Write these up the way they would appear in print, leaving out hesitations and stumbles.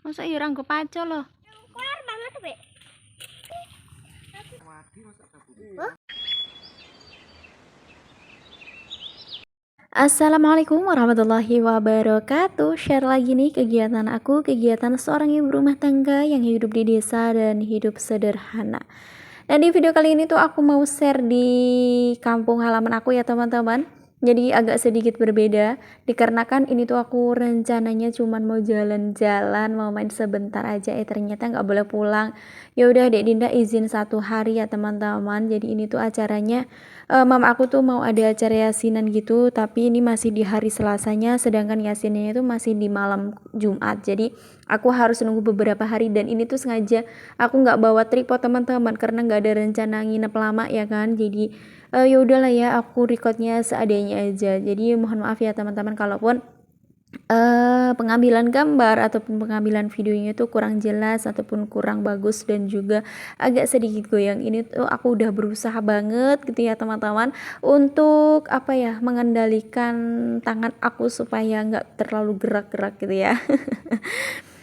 Masa iya ora nggo pacul lho. Keluar banget, Be. Assalamualaikum warahmatullahi wabarakatuh. Share lagi nih kegiatan aku, kegiatan seorang ibu rumah tangga yang hidup di desa dan hidup sederhana. Dan di video kali ini tuh aku mau share di kampung halaman aku ya teman-teman. Jadi agak sedikit berbeda dikarenakan ini tuh aku rencananya cuman mau jalan-jalan, mau main sebentar aja, ternyata nggak boleh pulang. Ya udah Dek Dinda izin 1 hari ya teman-teman. Jadi ini tuh acaranya mama aku tuh mau ada acara yasinan gitu, tapi ini masih di hari Selasanya, sedangkan yasinnya itu masih di malam Jumat. Jadi aku harus nunggu beberapa hari, dan ini tuh sengaja aku nggak bawa tripod teman-teman karena nggak ada rencana nginep lama ya kan. Jadi ya udahlah ya, aku recordnya seadanya aja. Jadi mohon maaf ya teman-teman kalaupun pengambilan gambar ataupun pengambilan videonya itu kurang jelas ataupun kurang bagus dan juga agak sedikit goyang. Ini tuh aku udah berusaha banget gitu ya teman-teman untuk apa ya, mengendalikan tangan aku supaya nggak terlalu gerak-gerak gitu ya.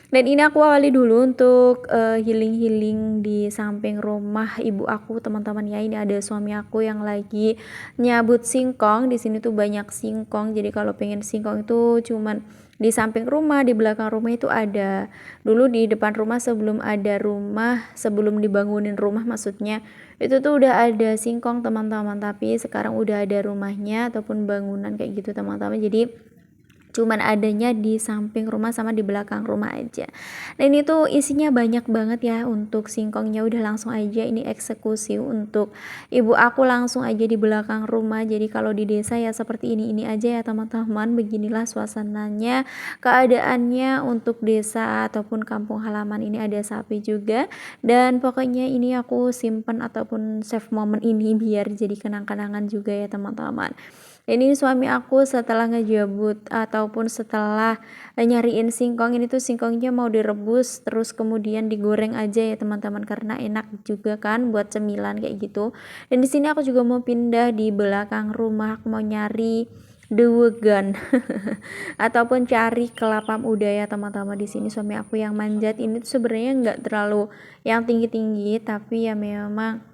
Dan ini aku awali dulu untuk healing-healing di samping rumah ibu aku teman-teman ya. Ini ada suami aku yang lagi nyabut singkong. Di sini tuh banyak singkong. Jadi kalau pengen singkong itu cuman di samping rumah, di belakang rumah itu ada. Dulu di depan rumah sebelum ada rumah, sebelum dibangunin rumah maksudnya, itu tuh udah ada singkong teman-teman. Tapi sekarang udah ada rumahnya ataupun bangunan kayak gitu teman-teman. Jadi cuman adanya di samping rumah sama di belakang rumah aja. Nah ini tuh isinya banyak banget ya untuk singkongnya. Udah langsung aja ini eksekusi untuk ibu aku langsung aja di belakang rumah. Jadi kalau di desa ya seperti ini aja ya teman-teman. Beginilah suasananya, keadaannya untuk desa ataupun kampung halaman. Ini ada sapi juga, dan pokoknya ini aku simpan ataupun save momen ini biar jadi kenang-kenangan juga ya teman-teman. Ini suami aku setelah ngejabut ataupun setelah nyariin singkong, ini tuh singkongnya mau direbus terus kemudian digoreng aja ya teman-teman karena enak juga kan buat cemilan kayak gitu. Dan di sini aku juga mau pindah di belakang rumah, aku mau nyari dewegan ataupun cari kelapa muda ya teman-teman. Di sini suami aku yang manjat. Ini tuh sebenarnya nggak terlalu yang tinggi-tinggi, tapi ya memang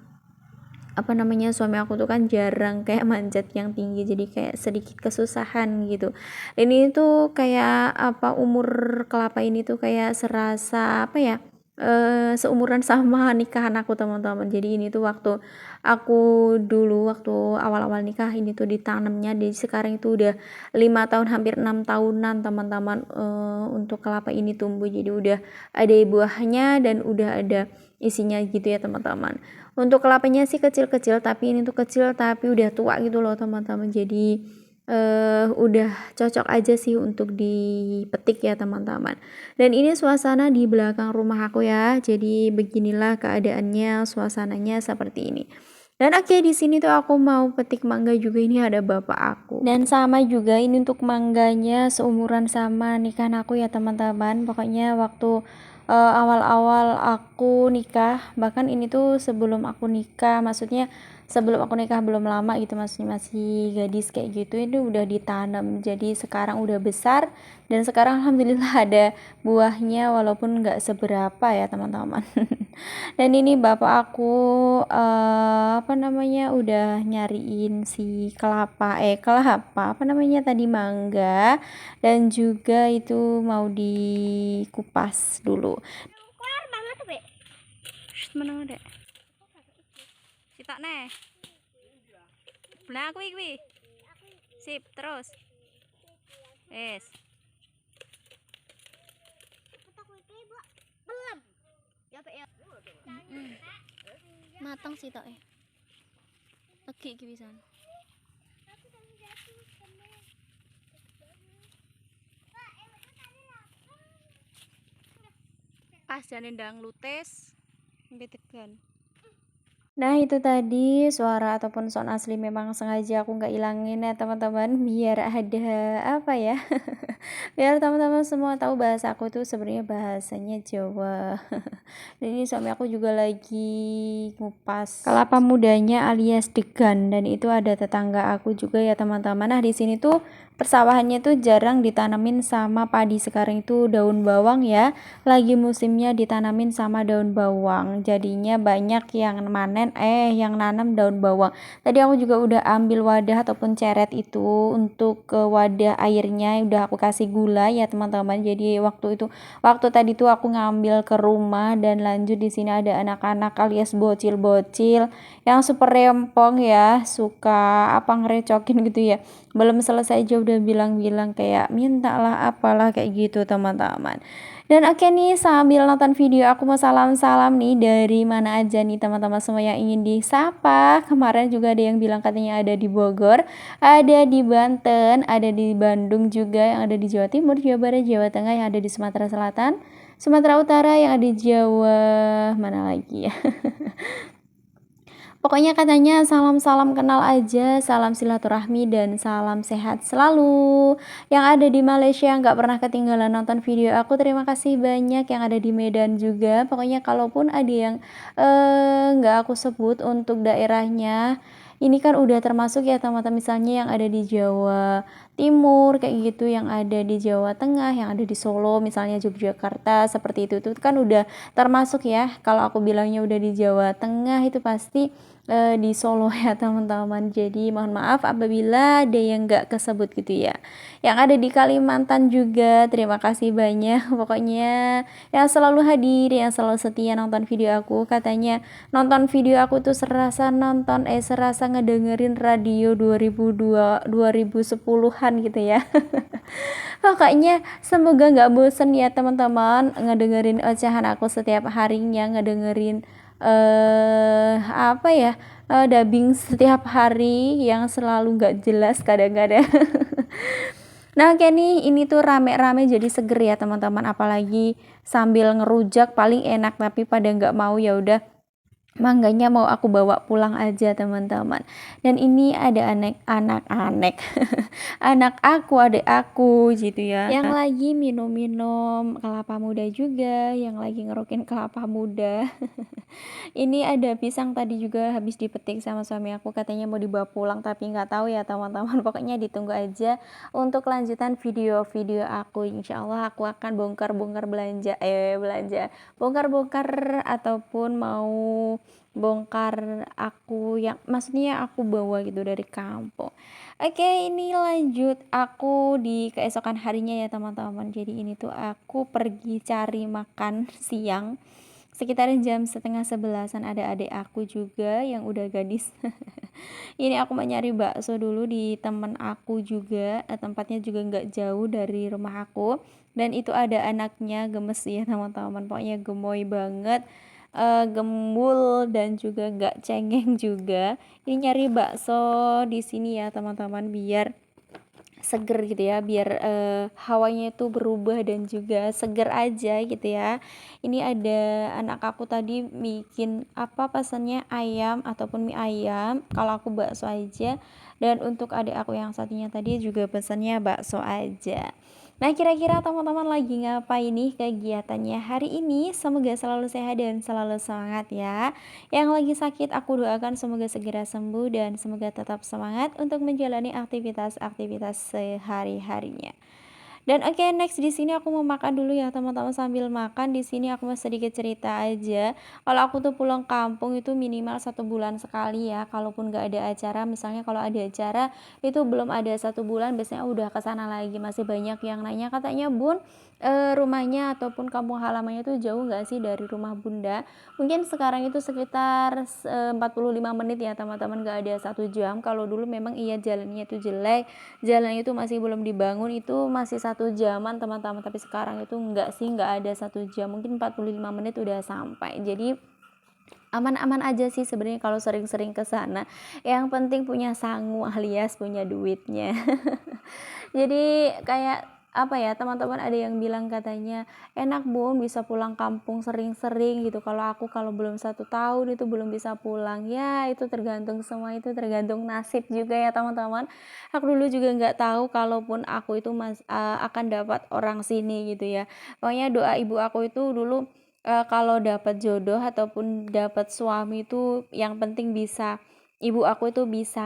apa namanya, suami aku tuh kan jarang kayak manjat yang tinggi, jadi kayak sedikit kesusahan gitu. Ini tuh kayak apa, umur kelapa ini tuh kayak serasa apa ya, seumuran sama nikahan aku teman-teman. Jadi ini tuh waktu aku dulu waktu awal-awal nikah ini tuh ditanamnya, jadi sekarang itu udah 5 tahun hampir 6 tahunan teman-teman untuk kelapa ini tumbuh. Jadi udah ada buahnya dan udah ada isinya gitu ya teman-teman. Untuk kelapanya sih kecil-kecil, tapi ini tuh kecil tapi udah tua gitu loh teman-teman. Jadi udah cocok aja sih untuk dipetik ya teman-teman. Dan ini suasana di belakang rumah aku ya. Jadi beginilah keadaannya, suasananya seperti ini. Dan oke, di sini tuh aku mau petik mangga juga. Ini ada bapak aku. Dan sama juga ini untuk mangganya seumuran sama nikahan aku ya teman-teman. Pokoknya waktu awal-awal aku nikah, bahkan ini tuh sebelum aku nikah, maksudnya sebelum aku nikah belum lama gitu, masih gadis kayak gitu, ini udah ditanam. Jadi sekarang udah besar dan sekarang alhamdulillah ada buahnya walaupun nggak seberapa ya teman-teman. Dan ini bapak aku apa namanya, udah nyariin si kelapa apa namanya tadi, mangga, dan juga itu mau dikupas dulu. Keluar banget, Be. Meneng dek. Sitok neh. Belah kuwi. Sip, terus. Wes. Belum. Ya, Be ya. Matang sih tok. Legi iki pisan. Pas jane ndang lutes tegan. Nah itu tadi suara ataupun sound asli memang sengaja aku nggak ilangin ya teman-teman, biar ada apa ya, biar teman-teman semua tahu bahasa aku tuh sebenarnya bahasanya Jawa. Dan ini suami aku juga lagi ngupas kelapa mudanya alias degan, dan itu ada tetangga aku juga ya teman-teman. Nah di sini tuh persawahannya tuh jarang ditanamin sama padi. Sekarang itu daun bawang ya, lagi musimnya ditanamin sama daun bawang, jadinya banyak yang yang nanam daun bawang. Tadi aku juga udah ambil wadah ataupun ceret itu untuk ke wadah airnya, udah aku kasih gula ya teman-teman. Jadi waktu tadi tuh aku ngambil ke rumah dan lanjut di sini ada anak-anak alias bocil-bocil yang super rempong ya, suka ngerecokin gitu ya. Belum selesai aja udah bilang-bilang kayak minta lah apalah kayak gitu teman-teman. Dan oke nih, sambil nonton video aku mau salam-salam nih dari mana aja nih teman-teman semua yang ingin disapa. Kemarin juga ada yang bilang katanya ada di Bogor, ada di Banten, ada di Bandung juga, yang ada di Jawa Timur, Jawa Barat, Jawa Tengah, yang ada di Sumatera Selatan, Sumatera Utara, yang ada di Jawa, mana lagi ya. Pokoknya katanya salam-salam kenal aja, salam silaturahmi dan salam sehat selalu. Yang ada di Malaysia nggak pernah ketinggalan nonton video aku, terima kasih banyak. Yang ada di Medan juga. Pokoknya kalaupun ada yang nggak aku sebut untuk daerahnya, ini kan udah termasuk ya teman-teman, misalnya yang ada di Jawa Timur kayak gitu, yang ada di Jawa Tengah, yang ada di Solo, misalnya Yogyakarta, seperti itu tuh kan udah termasuk ya. Kalau aku bilangnya udah di Jawa Tengah itu pasti di Solo ya teman-teman. Jadi mohon maaf apabila ada yang nggak kesebut gitu ya. Yang ada di Kalimantan juga terima kasih banyak. Pokoknya yang selalu hadir, yang selalu setia nonton video aku. Katanya nonton video aku tuh serasa ngedengerin radio 2010-an gitu ya. Pokoknya semoga nggak bosen ya teman-teman ngedengerin ocehan aku setiap harinya, ngedengerin dubbing setiap hari yang selalu nggak jelas kadang-kadang. Nah oke nih, ini tuh rame-rame jadi seger ya teman-teman, apalagi sambil ngerujak paling enak, tapi pada nggak mau ya udah, mangganya mau aku bawa pulang aja teman-teman. Dan ini ada anak-anak anak aku, adik aku gitu ya, yang lagi minum-minum kelapa muda juga, yang lagi ngerukin kelapa muda. Ini ada pisang tadi juga habis dipetik sama suami aku, katanya mau dibawa pulang tapi nggak tahu ya teman-teman. Pokoknya ditunggu aja untuk lanjutan video-video aku. Insya Allah aku akan bongkar-bongkar bongkar-bongkar ataupun mau bongkar aku yang maksudnya aku bawa gitu dari kampung. Oke, ini lanjut aku di keesokan harinya ya teman-teman. Jadi ini tuh aku pergi cari makan siang sekitar jam setengah 11-an. Ada adik aku juga yang udah gadis. Ini aku mau nyari bakso dulu di temen aku juga, tempatnya juga nggak jauh dari rumah aku, dan itu ada anaknya gemes ya teman-teman, pokoknya gemoy banget, gembul dan juga nggak cengeng juga. Ini nyari bakso di sini ya teman-teman biar seger gitu ya, biar hawanya itu berubah dan juga seger aja gitu ya. Ini ada anak aku tadi bikin pesannya ayam ataupun mie ayam, kalau aku bakso aja, dan untuk adik aku yang satunya tadi juga pesannya bakso aja. Nah kira-kira teman-teman lagi ngapain nih kegiatannya hari ini? Semoga selalu sehat dan selalu semangat ya. Yang lagi sakit aku doakan semoga segera sembuh dan semoga tetap semangat untuk menjalani aktivitas-aktivitas sehari-harinya. Dan oke, next di sini aku mau makan dulu ya teman-teman. Sambil makan di sini aku mau sedikit cerita aja. Kalau aku tuh pulang kampung itu minimal 1 bulan sekali ya. Kalaupun nggak ada acara, misalnya kalau ada acara itu belum ada 1 bulan, biasanya udah kesana lagi. Masih banyak yang nanya katanya Bun, rumahnya ataupun kampung halamannya tuh jauh nggak sih dari rumah Bunda? Mungkin sekarang itu sekitar 45 menit ya teman-teman, nggak ada 1 jam. Kalau dulu memang iya jalannya itu jelek, jalan itu masih belum dibangun, itu masih 1 jaman teman-teman, tapi sekarang itu enggak sih, enggak ada 1 jam, mungkin 45 menit udah sampai. Jadi aman-aman aja sih sebenarnya kalau sering-sering ke sana, yang penting punya sangu alias punya duitnya. Jadi kayak teman-teman ada yang bilang katanya enak Bun bisa pulang kampung sering-sering gitu, kalau belum 1 tahun itu belum bisa pulang ya. Itu tergantung, semua itu tergantung nasib juga ya teman-teman. Aku dulu juga nggak tahu kalaupun aku itu akan dapat orang sini gitu ya. Pokoknya doa ibu aku itu dulu, kalau dapat jodoh ataupun dapat suami itu yang penting bisa, ibu aku itu bisa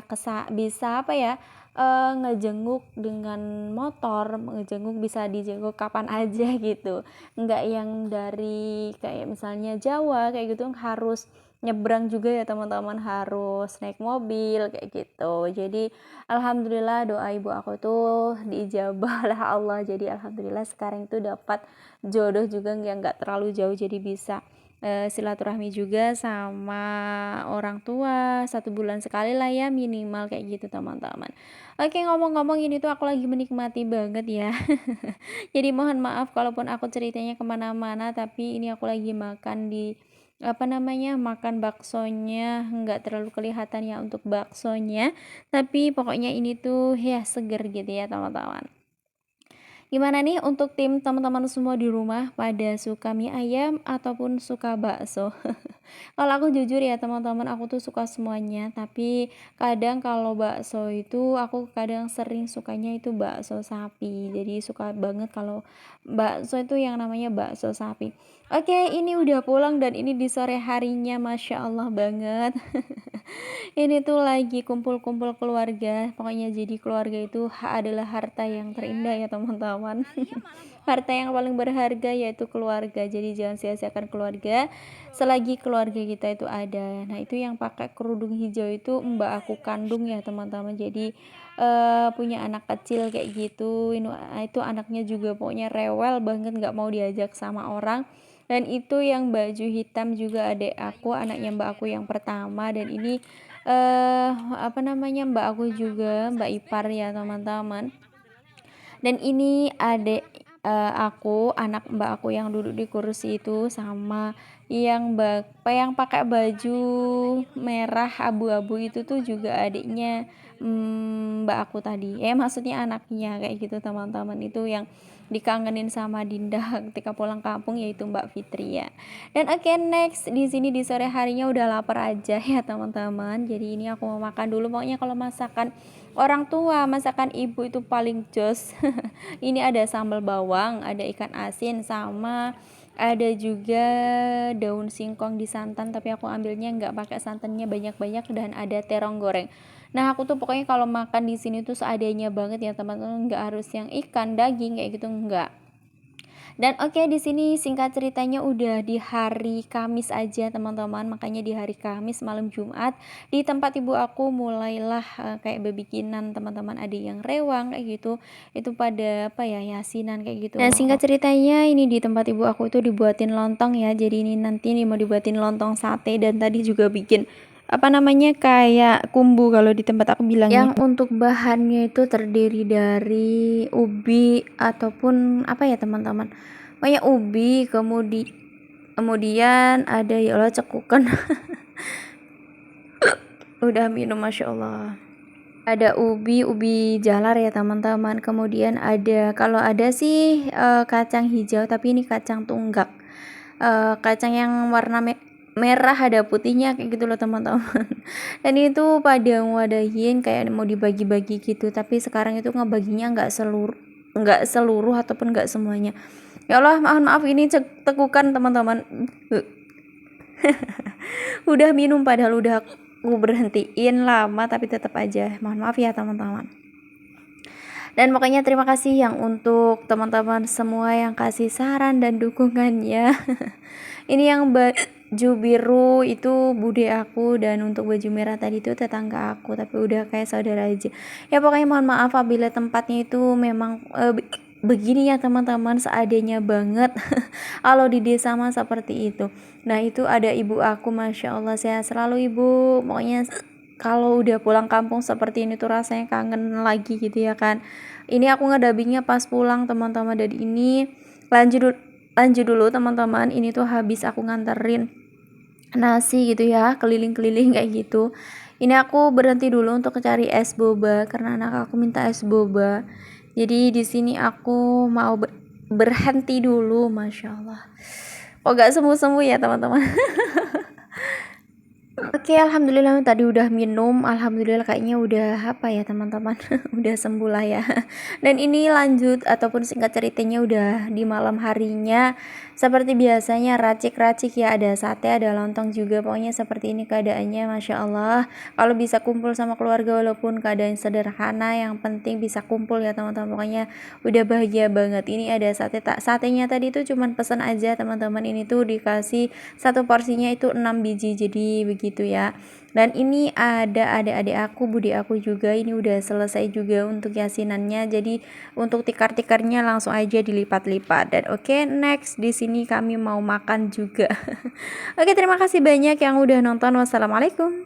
ngejenguk dengan motor, ngejenguk bisa dijenguk kapan aja gitu, nggak yang dari kayak misalnya Jawa kayak gitu harus nyebrang juga ya teman-teman, harus naik mobil kayak gitu. Jadi alhamdulillah doa ibu aku tuh diijabah lah Allah, jadi alhamdulillah sekarang itu dapat jodoh juga yang nggak terlalu jauh, jadi bisa silaturahmi juga sama orang tua 1 bulan sekali lah ya minimal kayak gitu teman-teman. Oke, ngomong-ngomong ini tuh aku lagi menikmati banget ya. Jadi mohon maaf kalaupun aku ceritanya kemana-mana, tapi ini aku lagi makan di apa namanya, makan baksonya, nggak terlalu kelihatan ya untuk baksonya, tapi pokoknya ini tuh ya seger gitu ya teman-teman. Gimana nih untuk tim teman-teman semua di rumah, pada suka mie ayam ataupun suka bakso? Kalau aku jujur ya teman-teman, aku tuh suka semuanya, tapi kadang kalau bakso itu aku kadang sering sukanya itu bakso sapi. Jadi suka banget kalau bakso itu yang namanya bakso sapi. Oke, ini udah pulang dan ini di sore harinya, Masya Allah banget. Ini tuh lagi kumpul-kumpul keluarga. Pokoknya jadi keluarga itu adalah harta yang terindah ya teman-teman. Harta yang paling berharga yaitu keluarga. Jadi jangan sia-siakan keluarga selagi keluarga kita itu ada. Nah, itu yang pakai kerudung hijau itu mbak aku kandung ya teman-teman. Jadi punya anak kecil kayak gitu. Itu anaknya juga pokoknya rewel banget, nggak mau diajak sama orang. Dan itu yang baju hitam juga adik aku, anaknya mbak aku yang pertama. Dan ini apa namanya, mbak aku juga, mbak ipar ya teman-teman. Dan ini adik aku, anak mbak aku yang duduk di kursi itu, sama yang pakai baju merah abu-abu itu tuh juga adiknya mbak aku tadi, maksudnya anaknya kayak gitu teman-teman. Itu yang dikangenin sama Dinda ketika pulang kampung, yaitu Mbak Fitri ya. Dan oke, next di sini di sore harinya udah lapar aja ya teman-teman. Jadi ini aku mau makan dulu. Pokoknya kalau masakan orang tua, masakan ibu itu paling jos. Ini ada sambal bawang, ada ikan asin, sama ada juga daun singkong di santan, tapi aku ambilnya nggak pakai santannya banyak-banyak, dan ada terong goreng. Nah, aku tuh pokoknya kalau makan di sini tuh seadanya banget ya teman-teman, nggak harus yang ikan, daging kayak gitu, nggak. Dan oke, di sini singkat ceritanya udah di hari Kamis aja teman-teman. Makanya di hari Kamis malam Jumat di tempat ibu aku mulailah kayak bebikinan teman-teman, ada yang rewang kayak gitu. Itu pada apa ya, yasinan kayak gitu. Nah, singkat ceritanya ini di tempat ibu aku itu dibuatin lontong ya. Jadi ini nanti nih mau dibuatin lontong sate, dan tadi juga bikin apa namanya, kayak kumbu kalau di tempat aku bilangnya. Yang untuk bahannya itu terdiri dari ubi ataupun apa ya teman-teman, pokoknya ubi, kemudian ada ya Allah cekukan. Udah minum, Masya Allah. Ada ubi jalar ya teman-teman, kemudian ada, kalau ada sih kacang hijau, tapi ini kacang tunggak, kacang yang warna merah ada putihnya kayak gitu loh teman-teman. Dan itu pada ngwadahin kayak mau dibagi-bagi gitu, tapi sekarang itu ngebaginya nggak seluruh ataupun nggak semuanya. Ya Allah, mohon maaf ini tekukan teman-teman. Udah minum padahal udah aku berhentiin lama, tapi tetap aja mohon maaf ya teman-teman. Dan pokoknya terima kasih yang untuk teman-teman semua yang kasih saran dan dukungannya. Ini yang baju biru itu bude aku, dan untuk baju merah tadi itu tetangga aku, tapi udah kayak saudara aja. Ya pokoknya mohon maaf apabila tempatnya itu memang begini ya teman-teman, seadanya banget. Kalau di desa mah seperti itu. Nah, itu ada ibu aku, Masya Allah sehat selalu ibu. Pokoknya kalau udah pulang kampung seperti ini tuh rasanya kangen lagi gitu ya kan. Ini aku ngedabingnya pas pulang teman-teman. Dan ini lanjut dulu teman-teman. Ini tuh habis aku nganterin nasi gitu ya, keliling-keliling kayak gitu. Ini aku berhenti dulu untuk cari es boba karena anak aku minta es boba. Jadi di sini aku mau berhenti dulu, Masya Allah. Oh, gak semu-semu ya teman-teman. Oke, alhamdulillah tadi udah minum, alhamdulillah kayaknya udah apa ya teman-teman, udah sembuh lah ya. Dan ini lanjut ataupun singkat ceritanya udah di malam harinya. Seperti biasanya racik-racik ya, ada sate, ada lontong juga. Pokoknya seperti ini keadaannya, Masya Allah. Kalau bisa kumpul sama keluarga walaupun keadaan sederhana, yang penting bisa kumpul ya teman-teman. Pokoknya udah bahagia banget. Ini ada sate, tak satenya tadi tuh cuman pesan aja teman-teman. Ini tuh dikasih satu porsinya itu 6 biji, jadi begitu ya. Dan ini ada adik-adik aku, budi aku juga, ini udah selesai juga untuk yasinannya. Jadi untuk tikar-tikarnya langsung aja dilipat-lipat. Dan oke, next di sini kami mau makan juga. Oke, terima kasih banyak yang udah nonton. Wassalamualaikum.